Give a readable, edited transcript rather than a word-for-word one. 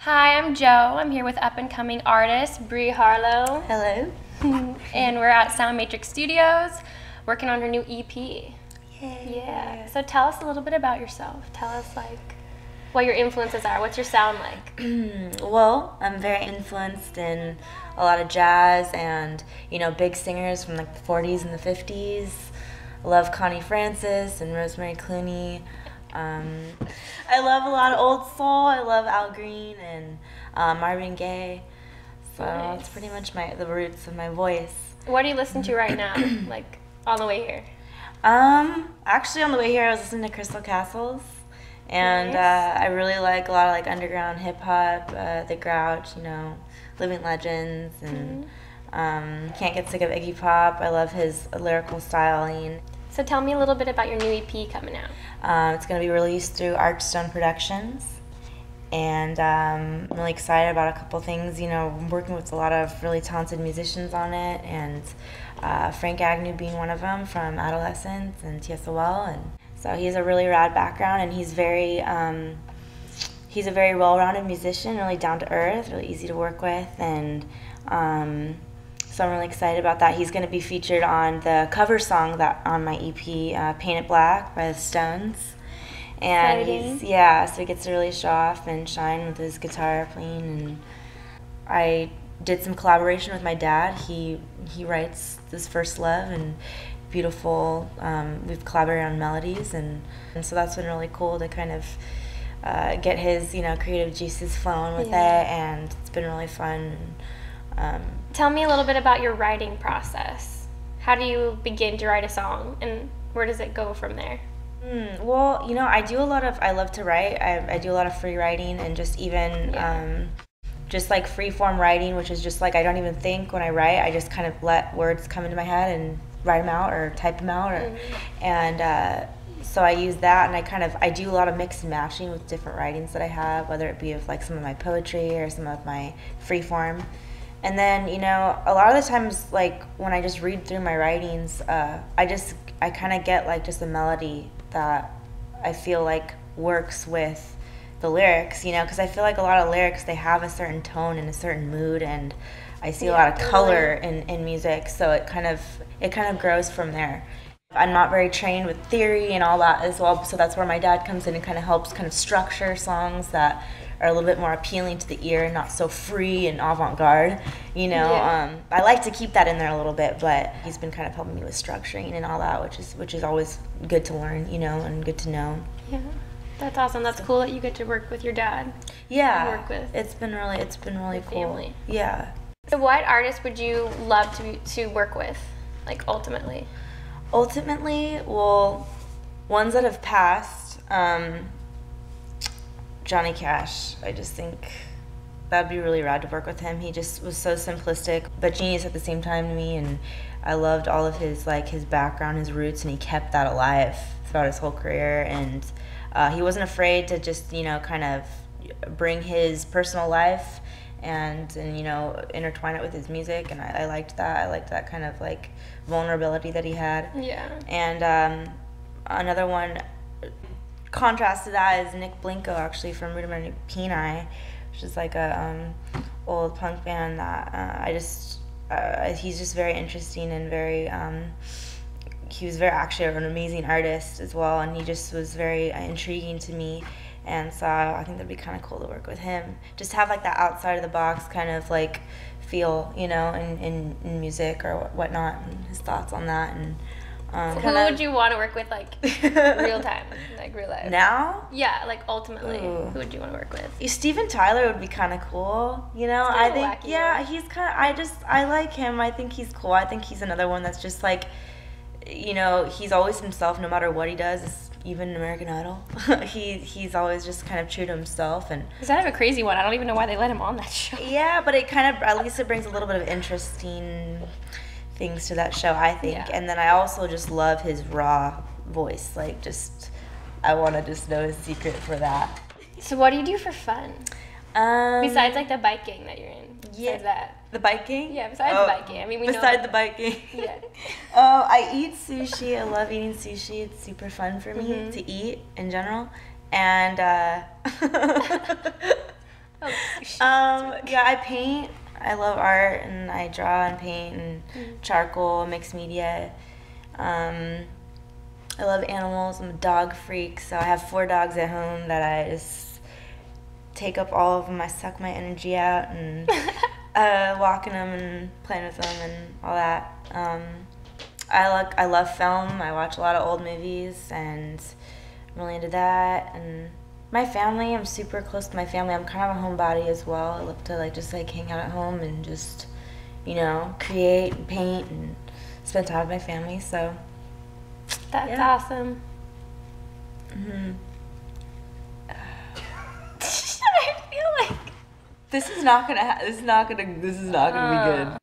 Hi, I'm Joe. I'm here with up-and-coming artist Bree Harlow. Hello. And we're at Sound Matrix Studios working on her new EP. Yay. Yeah. So tell us a little bit about yourself. Tell us what your influences are. What's your sound like? Well, I'm very influenced in a lot of jazz and, big singers from like the 40s and the 50s. I love Connie Francis and Rosemary Clooney. I love a lot of old soul. I love Al Green and Marvin Gaye. So Nice. That's pretty much the roots of my voice. What are you listening to right now, on the way here? Actually, on the way here, I was listening to Crystal Castles, and Nice. I really like a lot of underground hip hop, The Grouch, Living Legends, and can't get sick of Iggy Pop. I love his lyrical styling. So tell me a little bit about your new EP coming out. It's going to be released through Archstone Productions, and I'm really excited about a couple things. I'm working with a lot of really talented musicians on it, and Frank Agnew being one of them from Adolescence and TSOL, and so he has a really rad background, and he's a very well-rounded musician, really down to earth, really easy to work with, and so I'm really excited about that. He's going to be featured on the cover song on my EP, Paint It Black by the Stones. And so he gets to really show off and shine with his guitar playing. And I did some collaboration with my dad. He writes this First Love and beautiful. We've collaborated on melodies, and so that's been really cool to kind of get his creative juices flowing with it, and it's been really fun. Tell me a little bit about your writing process. How do you begin to write a song, and where does it go from there? Well, I love to write. I do a lot of free writing, and just even just like free form writing, which is just I don't even think when I write. I just kind of let words come into my head and write them out or type them out, and so I use that, and I do a lot of mix and matching with different writings that I have, whether it be of some of my poetry or some of my free form. And then, a lot of the times, when I just read through my writings, I kind of get just a melody that I feel works with the lyrics, because I feel a lot of lyrics, they have a certain tone and a certain mood, and I see a lot of color in music, so it kind of grows from there. I'm not very trained with theory and all that as well, so that's where my dad comes in and kind of helps structure songs that are a little bit more appealing to the ear and not so free and avant-garde, I like to keep that in there a little bit, but he's been kind of helping me with structuring and all that, which is always good to learn, and good to know. Yeah, that's awesome. That's cool that you get to work with your dad. Yeah, work with it's been really cool. Family. Yeah. So what artist would you love to work with, ultimately? Ultimately, well, ones that have passed, Johnny Cash. I just think that'd be really rad to work with him. He just was so simplistic, but genius at the same time to me, and I loved all of his his background, his roots, and he kept that alive throughout his whole career, and he wasn't afraid to just kind of bring his personal life and intertwine it with his music, and I liked that. I liked that kind of vulnerability that he had. Yeah. And another one, contrast to that, is Nick Blinko, actually, from Rudimentary Peni, which is a old punk band that he's just very interesting and very he was actually an amazing artist as well, and he just was very intriguing to me, and so I think that'd be kind of cool to work with him, just have that outside of the box kind of feel, in music or whatnot, and his thoughts on that. And so who would you want to work with, real time, real life? Now? Yeah, ultimately, who would you want to work with? Steven Tyler would be kind of cool, I think, wacky, yeah, he's kind of, I like him. I think he's cool. I think he's another one that's just he's always himself no matter what he does. Even American Idol, he's always just kind of true to himself. And he's kind of a crazy one. I don't even know why they let him on that show. Yeah, but it kind of, at least it brings a little bit of interesting things to that show, I think. Yeah. And then I also just love his raw voice. I want to just know his secret for that. So what do you do for fun? Besides the biking that you're in. Besides that. The biking? Yeah, besides the biking. I mean, we know. Besides the biking. Yeah. I eat sushi. I love eating sushi. It's super fun for me to eat in general. And Oh, Yeah, I paint. I love art, and I draw and paint and charcoal, mixed media. I love animals. I'm a dog freak, so I have 4 dogs at home that I just take up all of them. I suck my energy out and walking them and playing with them and all that. I love film. I watch a lot of old movies, and I'm really into that. And my family, I'm super close to my family. I'm kind of a homebody as well. I love to just hang out at home and just create and paint and spend time with my family. So that's awesome. I feel like this is not gonna be good.